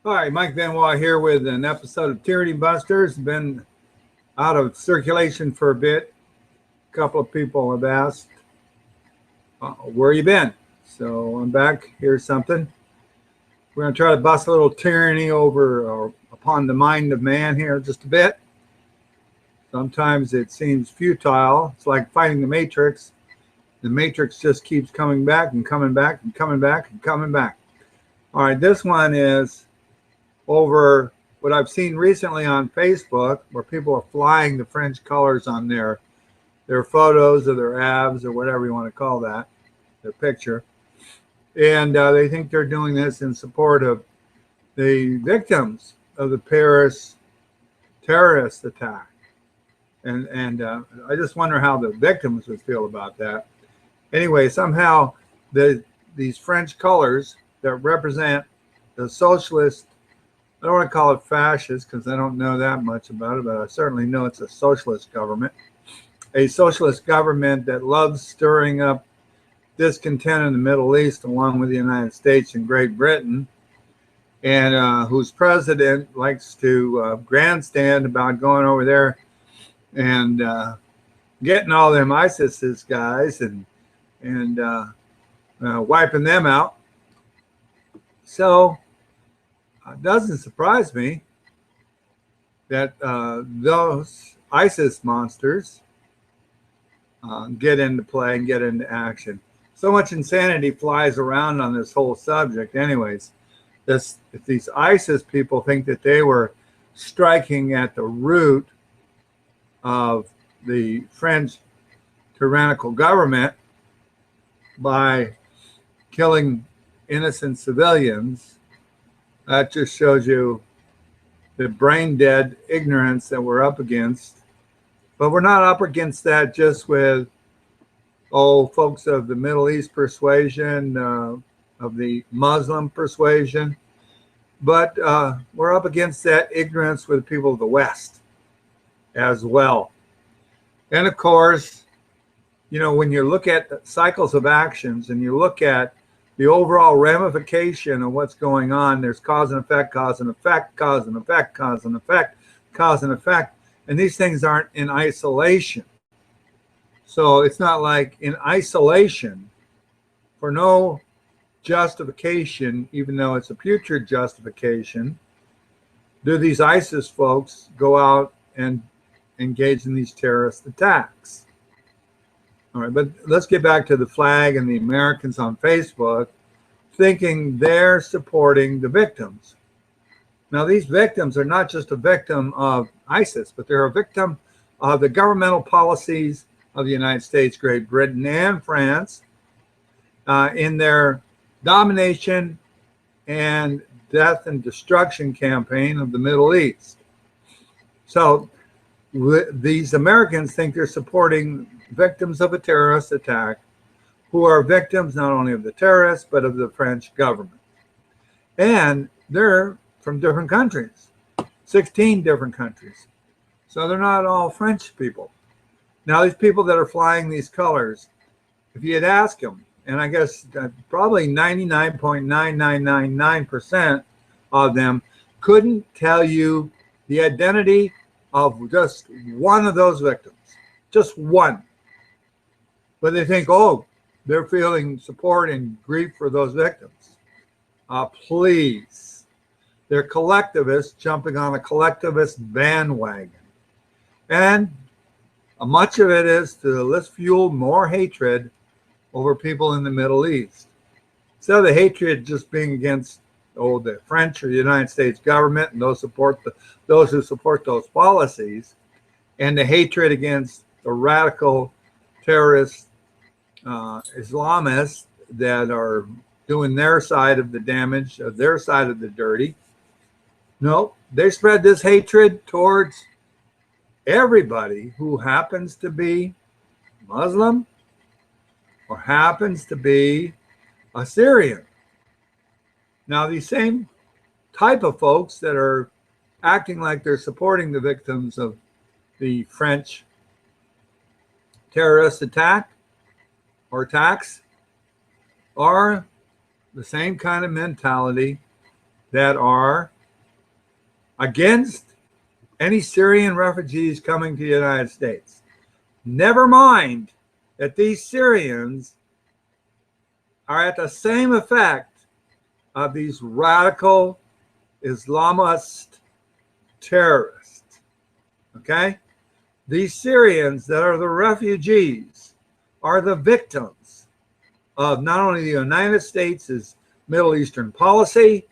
Hi, Mike Benoit here with an episode of Tyranny Busters. Been out of circulation for a bit. A couple of people have asked, where you been? So I'm back. Here's something. We're going to try to bust a little tyranny over or upon the mind of man here just a bit. Sometimes it seems futile. It's like fighting the Matrix. The Matrix just keeps coming back and coming back and coming back and coming back. All right, this one is over what I've seen recently on Facebook, where people are flying the French colors on their photos or their abs or whatever you want to call that, their picture. And they think they're doing this in support of the victims of the Paris terrorist attack. And I just wonder how the victims would feel about that. Anyway, somehow these French colors that represent the socialist, I don't want to call it fascist because I don't know that much about it, but I certainly know it's a socialist government. A socialist government that loves stirring up discontent in the Middle East along with the United States and Great Britain, and whose president likes to grandstand about going over there and getting all them ISIS guys and wiping them out. So it doesn't surprise me that those ISIS monsters get into play and get into action. So much insanity flies around on this whole subject. Anyways, if these ISIS people think that they were striking at the root of the French tyrannical government by killing innocent civilians, that just shows you the brain dead ignorance that we're up against. But we're not up against that just with folks of the Middle East persuasion, of the Muslim persuasion, but we're up against that ignorance with people of the West as well. And of course, you know, when you look at the cycles of actions and you look at the overall ramification of what's going on, there's cause and effect, cause and effect, cause and effect, cause and effect, cause and effect. And these things aren't in isolation. So it's not like in isolation for no justification, even though it's a putrid justification, do these ISIS folks go out and engage in these terrorist attacks. All right, but let's get back to the flag and the Americans on Facebook thinking they're supporting the victims. Now, these victims are not just a victim of ISIS, but they're a victim of the governmental policies of the United States, Great Britain, and France in their domination and death and destruction campaign of the Middle East. So these Americans think they're supporting victims of a terrorist attack who are victims not only of the terrorists, but of the French government. And they're from different countries, 16 different countries. So they're not all French people. Now, these people that are flying these colors, if you had asked them, and I guess probably 99.9999% of them couldn't tell you the identity of just one of those victims, just one. But they think, oh, they're feeling support and grief for those victims. Please. They're collectivists jumping on a collectivist bandwagon. And much of it is to let's fuel more hatred over people in the Middle East. Instead of the hatred just being against the French or the United States government and those who support those policies, and the hatred against the radical terrorist Islamists that are doing their side of the damage, their side of the dirty. No, they spread this hatred towards everybody who happens to be Muslim or happens to be a Syrian. Now, these same type of folks that are acting like they're supporting the victims of the French terrorist attack or attacks are the same kind of mentality that are against any Syrian refugees coming to the United States. Never mind that these Syrians are at the same effect of these radical Islamist terrorists. Okay? These Syrians that are the refugees are the victims of not only the United States' Middle Eastern policy,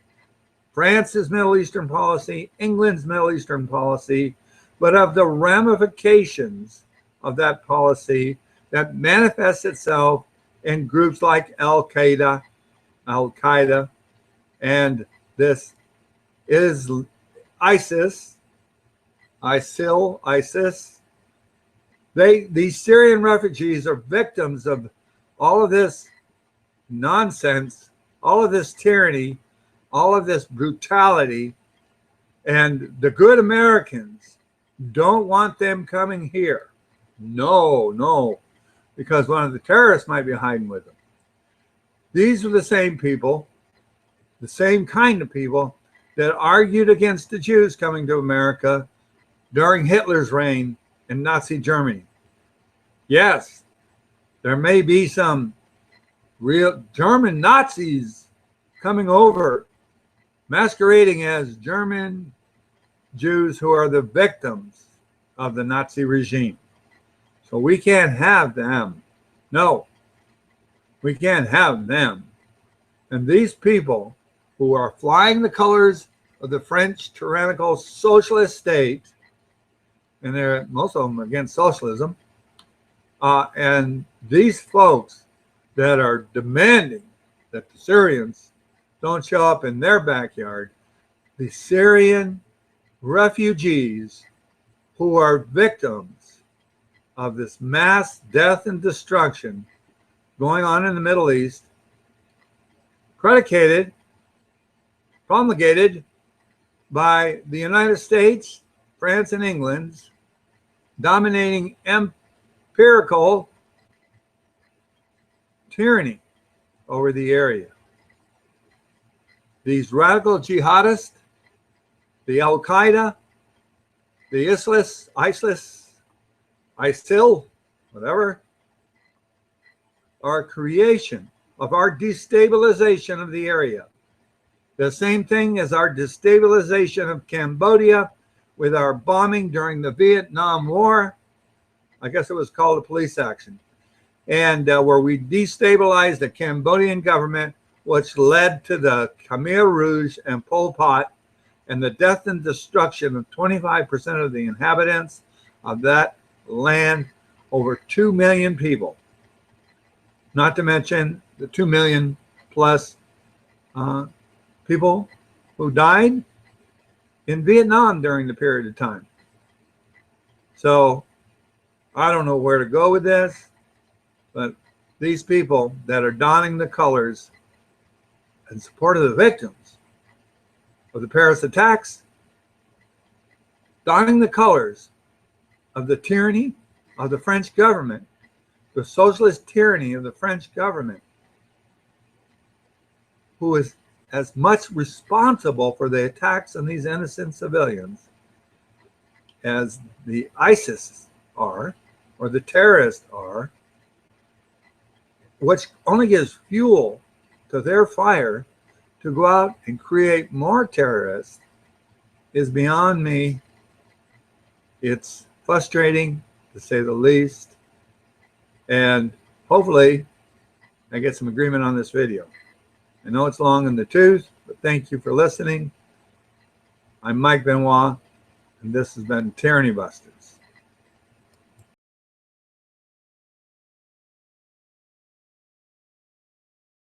France's Middle Eastern policy, England's Middle Eastern policy, but of the ramifications of that policy that manifests itself in groups like Al-Qaeda, and this is ISIS. These Syrian refugees are victims of all of this nonsense, all of this tyranny, all of this brutality, and the good Americans don't want them coming here. No, because one of the terrorists might be hiding with them. These are the same people, the same kind of people that argued against the Jews coming to America during Hitler's reign in Nazi Germany. Yes, there may be some real German Nazis coming over, masquerading as German Jews who are the victims of the Nazi regime. So we can't have them. No, we can't have them. And these people who are flying the colors of the French tyrannical socialist state, and they're most of them against socialism, and these folks that are demanding that the Syrians don't show up in their backyard, the Syrian refugees who are victims of this mass death and destruction going on in the Middle East, promulgated by the United States, France, and England's dominating empirical tyranny over the area. These radical jihadists, the Al-Qaeda, the ISIL, whatever, are a creation of our destabilization of the area. The same thing as our destabilization of Cambodia with our bombing during the Vietnam War. I guess it was called a police action. And where we destabilized the Cambodian government, which led to the Khmer Rouge and Pol Pot and the death and destruction of 25% of the inhabitants of that land, over 2 million people. Not to mention the 2 million plus people who died in Vietnam during the period of time. So I don't know where to go with this, but these people that are donning the colors in support of the victims of the Paris attacks, donning the colors of the tyranny of the French government, the socialist tyranny of the French government, who is as much responsible for the attacks on these innocent civilians as the ISIS are, or the terrorists are, which only gives fuel to their fire to go out and create more terrorists, is beyond me. It's frustrating, to say the least. And hopefully I get some agreement on this video. I know it's long in the tooth, but thank you for listening. I'm Mike Benoit, and this has been Tyranny Busters.